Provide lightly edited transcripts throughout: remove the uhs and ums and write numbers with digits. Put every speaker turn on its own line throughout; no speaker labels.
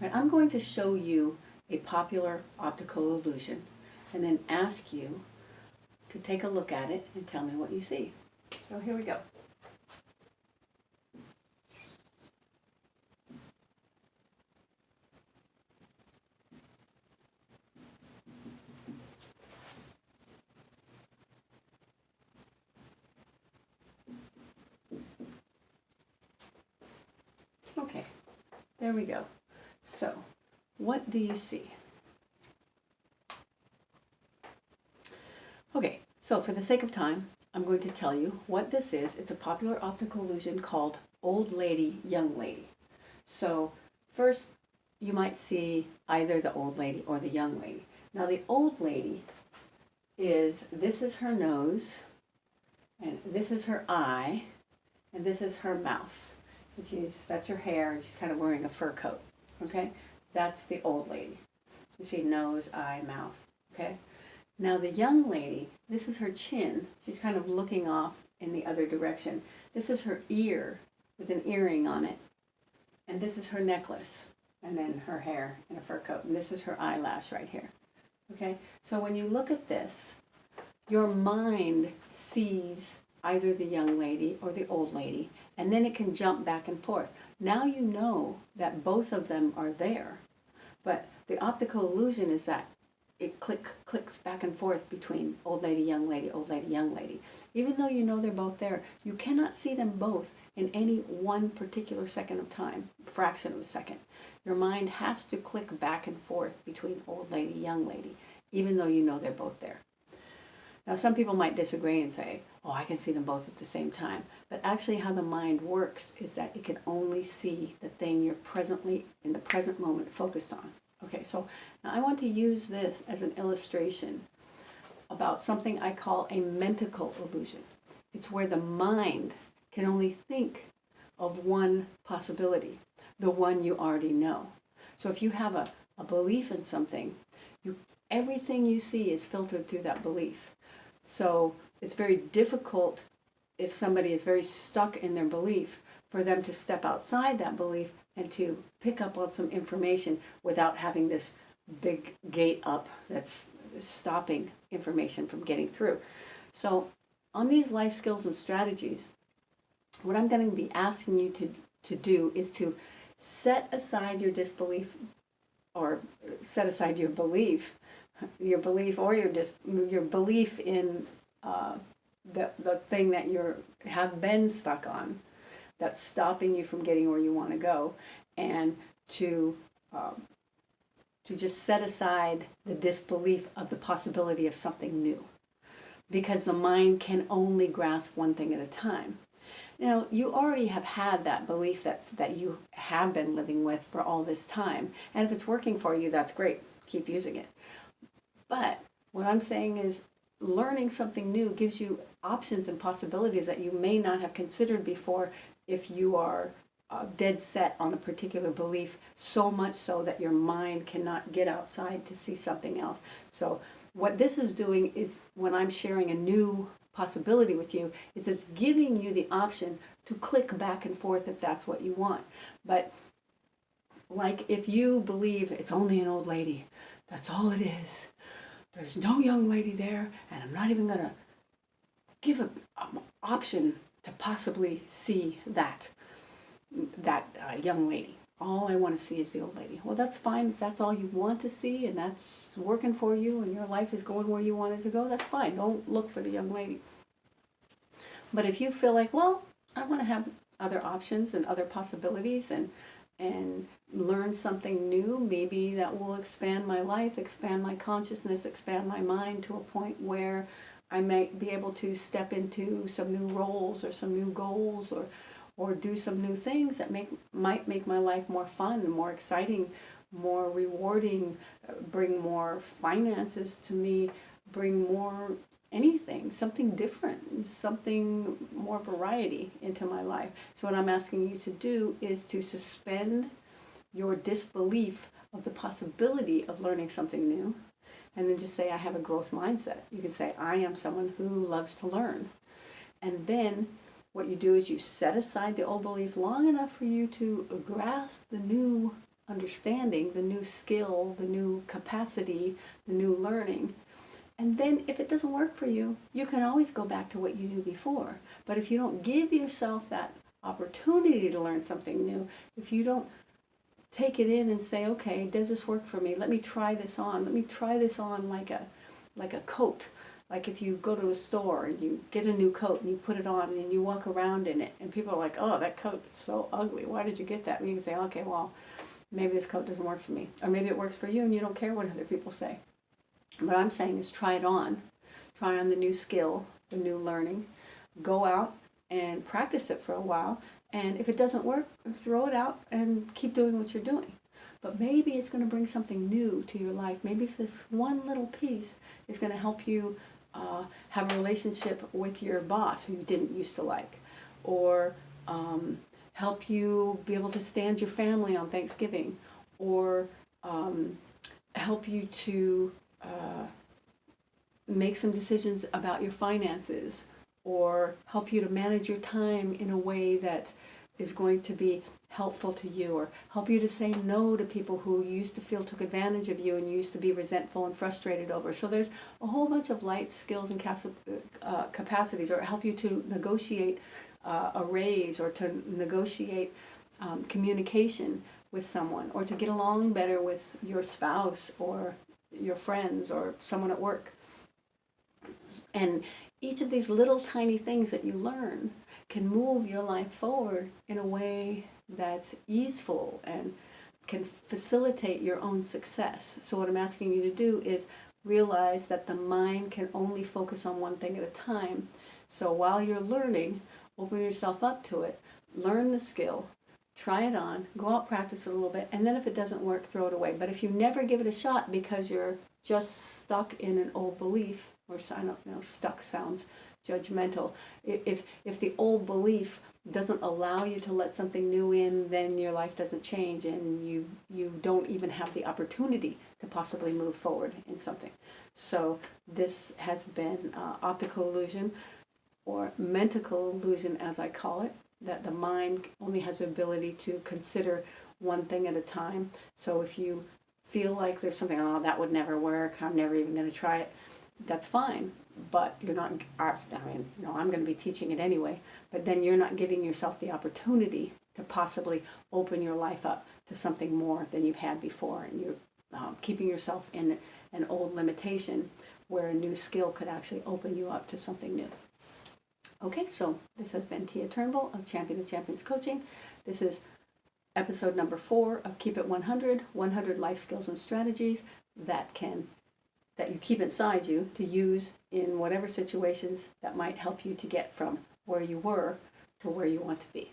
Right, I'm going to show you a popular optical illusion and then ask you to take a look at it and tell me what you see. So here we go. Okay, there we go. So, what do you see? Okay, so for the sake of time, I'm going to tell you what this is. It's a popular optical illusion called old lady, young lady. So first, you might see either the old lady or the young lady. Now the old lady this is her nose, and this is her eye, and this is her mouth. And that's her hair, and she's kind of wearing a fur coat, okay? That's the old lady. You see nose, eye, mouth, okay? Now the young lady, this is her chin. She's kind of looking off in the other direction. This is her ear with an earring on it. And this is her necklace. And then her hair and a fur coat. And this is her eyelash right here. Okay? So when you look at this, your mind sees either the young lady or the old lady. And then it can jump back and forth. Now you know that both of them are there. But the optical illusion is that it clicks back and forth between old lady, young lady, old lady, young lady. Even though you know they're both there, you cannot see them both in any one particular second of time, fraction of a second. Your mind has to click back and forth between old lady, young lady, even though you know they're both there. Now, some people might disagree and say, oh, I can see them both at the same time. But actually how the mind works is that it can only see the thing you're presently, in the present moment, focused on. Okay, so now I want to use this as an illustration about something I call a mentical illusion. It's where the mind can only think of one possibility, the one you already know. So if you have a belief in something, everything you see is filtered through that belief. So it's very difficult if somebody is very stuck in their belief for them to step outside that belief and to pick up on some information without having this big gate up that's stopping information from getting through. So on these life skills and strategies, what I'm going to be asking you to do is to set aside your disbelief, or set aside your belief or your belief in the thing that have been stuck on, that's stopping you from getting where you want to go, and to just set aside the disbelief of the possibility of something new, because the mind can only grasp one thing at a time. Now, you already have had that belief that you have been living with for all this time, and if it's working for you, that's great. Keep using it. But what I'm saying is, learning something new gives you options and possibilities that you may not have considered before if you are dead set on a particular belief, so much so that your mind cannot get outside to see something else. So what this is doing is, when I'm sharing a new possibility with you, is it's giving you the option to click back and forth if that's what you want. But like, if you believe it's only an old lady, that's all it is, there's no young lady there, and I'm not even going to give an option to possibly see that young lady. All I want to see is the old lady. Well, that's fine. If that's all you want to see, and that's working for you, and your life is going where you want it to go, that's fine. Don't look for the young lady. But if you feel like, well, I want to have other options and other possibilities, and learn something new, maybe that will expand my life, expand my consciousness, expand my mind to a point where I might be able to step into some new roles or some new goals, or do some new things that might make my life more fun, more exciting, more rewarding, bring more finances to me, bring more anything, something different, something more variety into my life. So what I'm asking you to do is to suspend your disbelief of the possibility of learning something new, and then just say, I have a growth mindset. You can say, I am someone who loves to learn. And then what you do is you set aside the old belief long enough for you to grasp the new understanding, the new skill, the new capacity, the new learning. And then if it doesn't work for you, you can always go back to what you knew before. But if you don't give yourself that opportunity to learn something new, if you don't take it in and say, okay, does this work for me? Let me try this on. Let me try this on like a coat. Like if you go to a store and you get a new coat and you put it on and you walk around in it and people are like, oh, that coat is so ugly. Why did you get that? And you can say, okay, well, maybe this coat doesn't work for me. Or maybe it works for you and you don't care what other people say. What I'm saying is try it on. Try on the new skill, the new learning. Go out and practice it for a while. And if it doesn't work, throw it out and keep doing what you're doing. But maybe it's going to bring something new to your life. Maybe this one little piece is going to help you have a relationship with your boss who you didn't used to like. Or help you be able to stand your family on Thanksgiving. Or help you to make some decisions about your finances, or help you to manage your time in a way that is going to be helpful to you, or help you to say no to people who you used to feel took advantage of you and you used to be resentful and frustrated over. So there's a whole bunch of life skills and capacities, or help you to negotiate a raise, or to negotiate communication with someone, or to get along better with your spouse or your friends or someone at work. And each of these little tiny things that you learn can move your life forward in a way that's easeful and can facilitate your own success. So what I'm asking you to do is realize that the mind can only focus on one thing at a time. So while you're learning, open yourself up to it, learn the skill, try it on, go out, practice it a little bit, and then if it doesn't work, throw it away. But if you never give it a shot because you're just stuck in an old belief, or I don't know, stuck sounds judgmental. If the old belief doesn't allow you to let something new in, then your life doesn't change, and you don't even have the opportunity to possibly move forward in something. So this has been optical illusion, or mentical illusion as I call it, that the mind only has the ability to consider one thing at a time. So if you feel like there's something, oh, that would never work, I'm never even going to try it, that's fine, but you're not, I mean, you know, I'm going to be teaching it anyway, but then you're not giving yourself the opportunity to possibly open your life up to something more than you've had before, and you're keeping yourself in an old limitation where a new skill could actually open you up to something new. Okay, so this has been Tia Turnbull of Champion of Champions Coaching. This is episode number 4 of Keep It 100, 100 life skills and strategies that you keep inside you to use in whatever situations that might help you to get from where you were to where you want to be.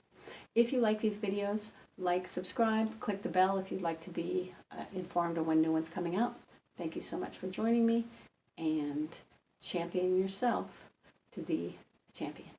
If you like these videos, like, subscribe, click the bell if you'd like to be informed of when new one's coming out. Thank you so much for joining me, and champion yourself to be a champion.